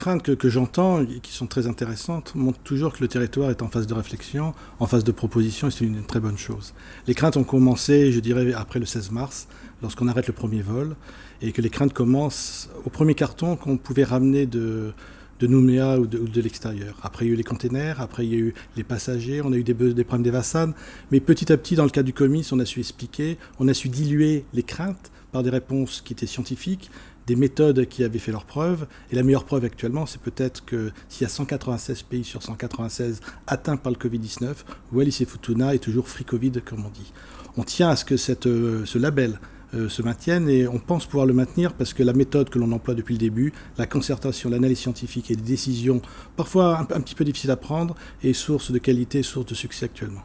craintes que j'entends, et qui sont très intéressantes, montrent toujours que le territoire est en phase de réflexion, en phase de proposition, et c'est une très bonne chose. Les craintes ont commencé, je dirais, après le 16 mars, lorsqu'on arrête le premier vol, et que les craintes commencent au premier carton qu'on pouvait ramener de Nouméa ou de l'extérieur. Après, il y a eu les containers, après, il y a eu les passagers, on a eu des problèmes d'Evassan, mais petit à petit, dans le cas du comice, on a su expliquer, on a su diluer les craintes par des réponses qui étaient scientifiques, des méthodes qui avaient fait leurs preuves. Et la meilleure preuve actuellement, c'est peut-être que s'il y a 196 pays sur 196 atteints par le Covid-19, Wallis et Futuna est toujours free Covid, comme on dit. On tient à ce que ce label se maintienne et on pense pouvoir le maintenir parce que la méthode que l'on emploie depuis le début, la concertation, l'analyse scientifique et les décisions, parfois un petit peu difficiles à prendre, est source de qualité, source de succès actuellement.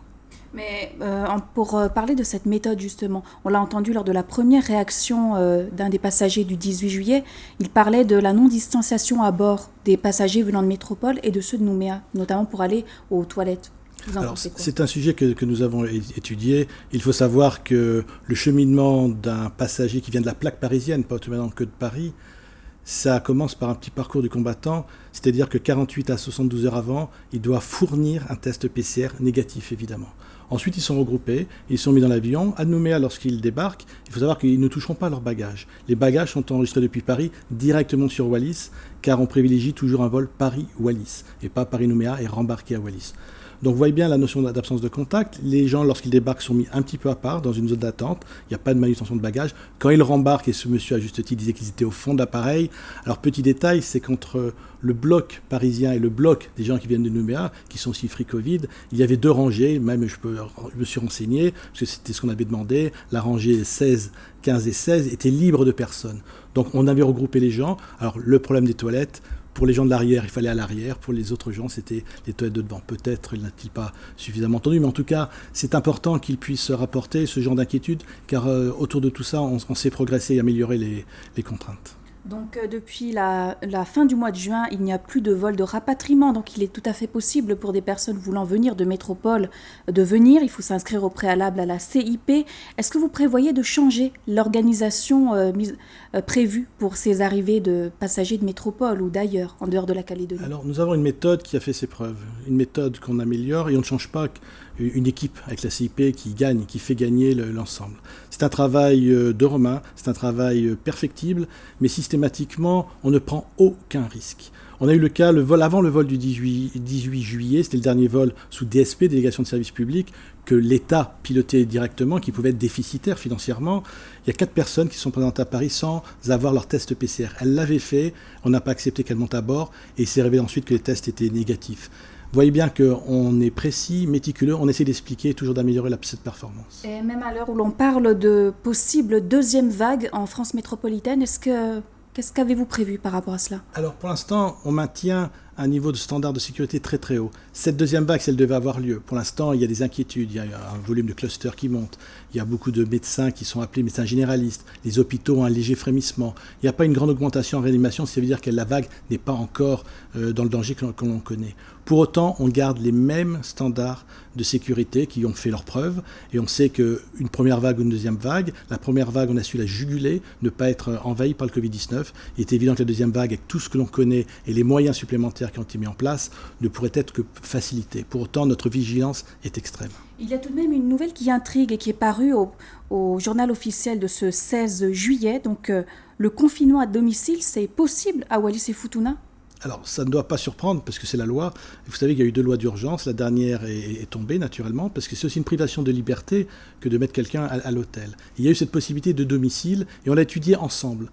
Mais pour parler de cette méthode justement, on l'a entendu lors de la première réaction d'un des passagers du 18 juillet, il parlait de la non-distanciation à bord des passagers venant de métropole et de ceux de Nouméa, notamment pour aller aux toilettes. Alors, c'est un sujet que nous avons étudié. Il faut savoir que le cheminement d'un passager qui vient de la plaque parisienne, pas automatiquement que de Paris, ça commence par un petit parcours du combattant, c'est-à-dire que 48 à 72 heures avant, il doit fournir un test PCR négatif, évidemment. Ensuite, ils sont regroupés, ils sont mis dans l'avion. À Nouméa, lorsqu'ils débarquent, il faut savoir qu'ils ne toucheront pas leurs bagages. Les bagages sont enregistrés depuis Paris directement sur Wallis, car on privilégie toujours un vol Paris-Wallis, et pas Paris-Nouméa et rembarquer à Wallis. Donc vous voyez bien la notion d'absence de contact. Les gens, lorsqu'ils débarquent, sont mis un petit peu à part, dans une zone d'attente. Il n'y a pas de manutention de bagages. Quand ils rembarquent, et ce monsieur à juste titre disait qu'ils étaient au fond de l'appareil, alors petit détail, c'est qu'entre le bloc parisien et le bloc des gens qui viennent de Nouméa, qui sont aussi free Covid, il y avait 2 rangées, même je me suis renseigné, parce que c'était ce qu'on avait demandé, la rangée 16, 15 et 16 était libre de personnes. Donc on avait regroupé les gens. Alors le problème des toilettes, pour les gens de l'arrière, il fallait à l'arrière. Pour les autres gens, c'était les toilettes de devant. Peut-être il n'a-t-il pas suffisamment entendu, mais en tout cas, c'est important qu'ils puissent rapporter ce genre d'inquiétude, car autour de tout ça, on sait progresser et améliorer les contraintes. Donc depuis la fin du mois de juin, il n'y a plus de vol de rapatriement, donc il est tout à fait possible pour des personnes voulant venir de métropole de venir. Il faut s'inscrire au préalable à la CIP. Est-ce que vous prévoyez de changer l'organisation prévue pour ces arrivées de passagers de métropole ou d'ailleurs, en dehors de la Calédonie? Alors nous avons une méthode qui a fait ses preuves, une méthode qu'on améliore et on ne change pas une équipe avec la CIP qui gagne, qui fait gagner l'ensemble. C'est un travail de Romain, c'est un travail perfectible, mais systématiquement, on ne prend aucun risque. On a eu le cas, avant le vol du 18 juillet, c'était le dernier vol sous DSP, délégation de service public, que l'État pilotait directement, qui pouvait être déficitaire financièrement. Il y a 4 personnes qui sont présentes à Paris sans avoir leur test PCR. Elles l'avaient fait, on n'a pas accepté qu'elles montent à bord, et il s'est révélé ensuite que les tests étaient négatifs. Vous voyez bien qu'on est précis, méticuleux, on essaie d'expliquer, toujours d'améliorer cette performance. Et même à l'heure où l'on parle de possible deuxième vague en France métropolitaine, qu'est-ce qu'avez-vous prévu par rapport à cela? Alors pour l'instant, on maintient un niveau de standard de sécurité très très haut. Cette deuxième vague, si elle devait avoir lieu, pour l'instant, il y a des inquiétudes, il y a un volume de clusters qui monte, il y a beaucoup de médecins qui sont appelés médecins généralistes, les hôpitaux ont un léger frémissement. Il n'y a pas une grande augmentation en réanimation, ça veut dire que la vague n'est pas encore dans le danger que l'on connaît. Pour autant, on garde les mêmes standards de sécurité qui ont fait leurs preuves et on sait qu'une première vague ou une deuxième vague, la première vague, on a su la juguler, ne pas être envahie par le Covid-19. Il est évident que la deuxième vague, avec tout ce que l'on connaît et les moyens supplémentaires qui ont été mis en place, ne pourrait être que facilitée. Pour autant, notre vigilance est extrême. Il y a tout de même une nouvelle qui intrigue et qui est parue au journal officiel de ce 16 juillet. Donc, le confinement à domicile, c'est possible à Wallis et Futuna? Alors, ça ne doit pas surprendre parce que c'est la loi. Vous savez qu'il y a eu 2 lois d'urgence. La dernière est tombée naturellement parce que c'est aussi une privation de liberté que de mettre quelqu'un à l'hôtel. Il y a eu cette possibilité de domicile et on l'a étudié ensemble.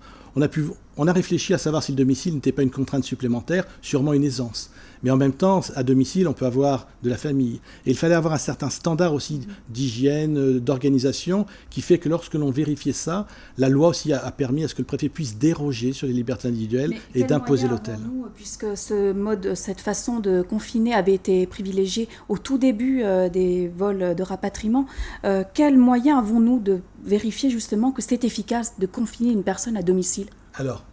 On a réfléchi à savoir si le domicile n'était pas une contrainte supplémentaire, sûrement une aisance. Mais en même temps, à domicile, on peut avoir de la famille. Et il fallait avoir un certain standard aussi d'hygiène, d'organisation, qui fait que lorsque l'on vérifiait ça, la loi aussi a permis à ce que le préfet puisse déroger sur les libertés individuelles et d'imposer l'hôtel. Puisque cette façon de confiner avait été privilégiée au tout début des vols de rapatriement, quels moyens avons-nous de vérifier justement que c'est efficace de confiner une personne à domicile? Alors,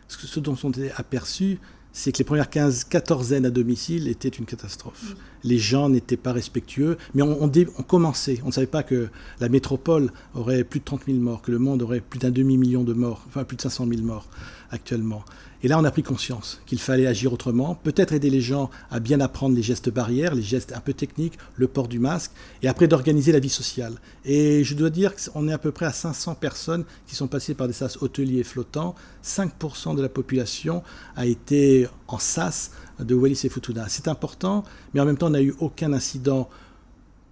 ce dont on était aperçu, c'est que les premières quatorzaines à domicile étaient une catastrophe. Les gens n'étaient pas respectueux, mais on commençait. On ne savait pas que la métropole aurait plus de 30 000 morts, que le monde aurait plus d'un demi-million de morts, enfin plus de 500 000 morts actuellement. Et là, on a pris conscience qu'il fallait agir autrement, peut-être aider les gens à bien apprendre les gestes barrières, les gestes un peu techniques, le port du masque, et après d'organiser la vie sociale. Et je dois dire qu'on est à peu près à 500 personnes qui sont passées par des sas hôteliers flottants. 5% de la population a été en sas de Wallis et Futuna. C'est important, mais en même temps, on n'a eu aucun incident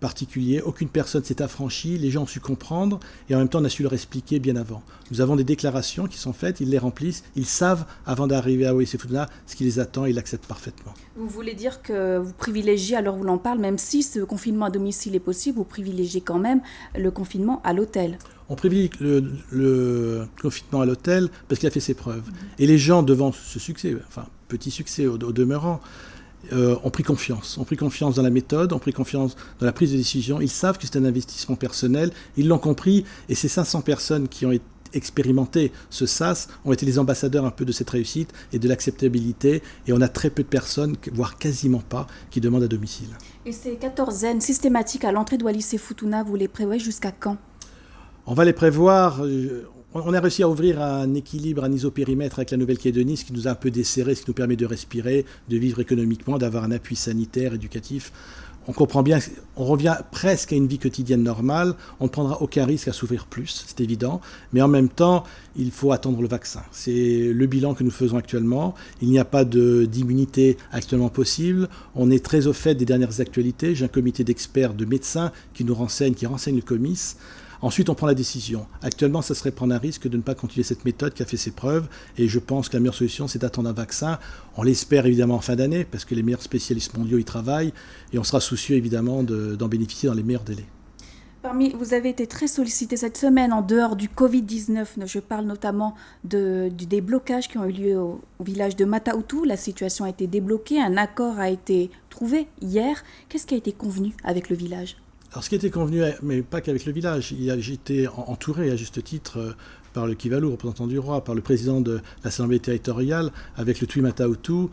particulier, aucune personne s'est affranchie, les gens ont su comprendre et en même temps on a su leur expliquer bien avant. Nous avons des déclarations qui sont faites, ils les remplissent, ils savent avant d'arriver à Wallis et Futuna ce qui les attend, ils l'acceptent parfaitement. Vous voulez dire que vous privilégiez, alors vous l'en parle, même si ce confinement à domicile est possible, vous privilégiez quand même le confinement à l'hôtel? On privilégie le confinement à l'hôtel parce qu'il a fait ses preuves. Et les gens devant ce succès, enfin petit succès au demeurant, ont pris confiance dans la méthode, ont pris confiance dans la prise de décision. Ils savent que c'est un investissement personnel, ils l'ont compris, et ces 500 personnes qui ont expérimenté ce SAS ont été les ambassadeurs un peu de cette réussite et de l'acceptabilité, et on a très peu de personnes, voire quasiment pas, qui demandent à domicile. Et ces quatorzaines systématiques à l'entrée de Wallis et Futuna, vous les prévoyez jusqu'à quand? On va les prévoir. On a réussi à ouvrir un équilibre, un isopérimètre avec la Nouvelle-Calédonie, ce qui nous a un peu desserré, ce qui nous permet de respirer, de vivre économiquement, d'avoir un appui sanitaire, éducatif. On comprend bien, on revient presque à une vie quotidienne normale. On ne prendra aucun risque à s'ouvrir plus, c'est évident. Mais en même temps, il faut attendre le vaccin. C'est le bilan que nous faisons actuellement. Il n'y a pas d'immunité actuellement possible. On est très au fait des dernières actualités. J'ai un comité d'experts, de médecins qui renseigne le comice. Ensuite, on prend la décision. Actuellement, ça serait prendre un risque de ne pas continuer cette méthode qui a fait ses preuves. Et je pense que la meilleure solution, c'est d'attendre un vaccin. On l'espère évidemment en fin d'année, parce que les meilleurs spécialistes mondiaux y travaillent. Et on sera soucieux évidemment d'en bénéficier dans les meilleurs délais. Vous avez été très sollicité cette semaine en dehors du Covid-19. Je parle notamment des blocages qui ont eu lieu au village de Mata-Utu. La situation a été débloquée, un accord a été trouvé hier. Qu'est-ce qui a été convenu avec le village ? Alors ce qui était convenu, mais pas qu'avec le village, j'étais entouré à juste titre par le Kivalu, représentant du roi, par le président de l'Assemblée territoriale, avec le Tui Mata-Utu.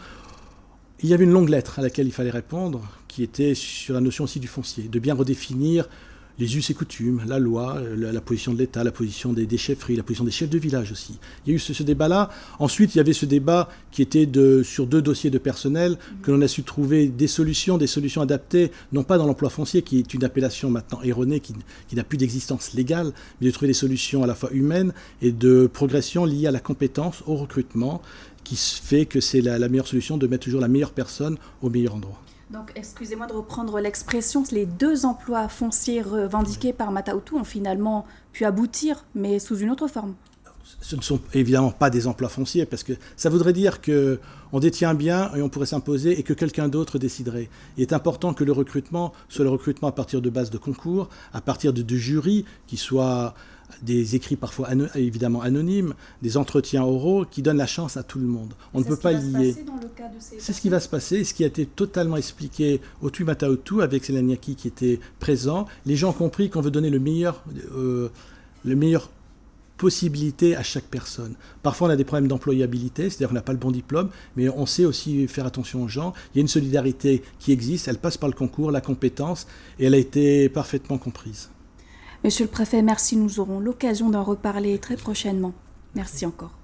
Il y avait une longue lettre à laquelle il fallait répondre, qui était sur la notion aussi du foncier, de bien redéfinir les us et coutumes, la loi, la position de l'État, la position des chefferies, la position des chefs de village aussi. Il y a eu ce débat-là. Ensuite, il y avait ce débat qui était sur 2 dossiers de personnel, que l'on a su trouver des solutions adaptées, non pas dans l'emploi foncier, qui est une appellation maintenant erronée, qui n'a plus d'existence légale, mais de trouver des solutions à la fois humaines et de progression liées à la compétence, au recrutement, qui fait que c'est la meilleure solution de mettre toujours la meilleure personne au meilleur endroit. Donc, excusez-moi de reprendre l'expression, les 2 emplois fonciers revendiqués par Mata-Utu ont finalement pu aboutir, mais sous une autre forme. Ce ne sont évidemment pas des emplois fonciers, parce que ça voudrait dire qu'on détient un bien et on pourrait s'imposer et que quelqu'un d'autre déciderait. Il est important que le recrutement soit le recrutement à partir de bases de concours, à partir de jurys qui soient des écrits parfois évidemment anonymes, des entretiens oraux qui donnent la chance à tout le monde. On ne peut pas lier. C'est ce qui va se passer, ce qui a été totalement expliqué au Tui Mata-Utu avec Selaniaki qui était présent. Les gens ont compris qu'on veut donner le meilleur possibilité à chaque personne. Parfois, on a des problèmes d'employabilité, c'est-à-dire qu'on n'a pas le bon diplôme, mais on sait aussi faire attention aux gens. Il y a une solidarité qui existe, elle passe par le concours, la compétence, et elle a été parfaitement comprise. Monsieur le Préfet, merci. Nous aurons l'occasion d'en reparler très prochainement. Merci encore.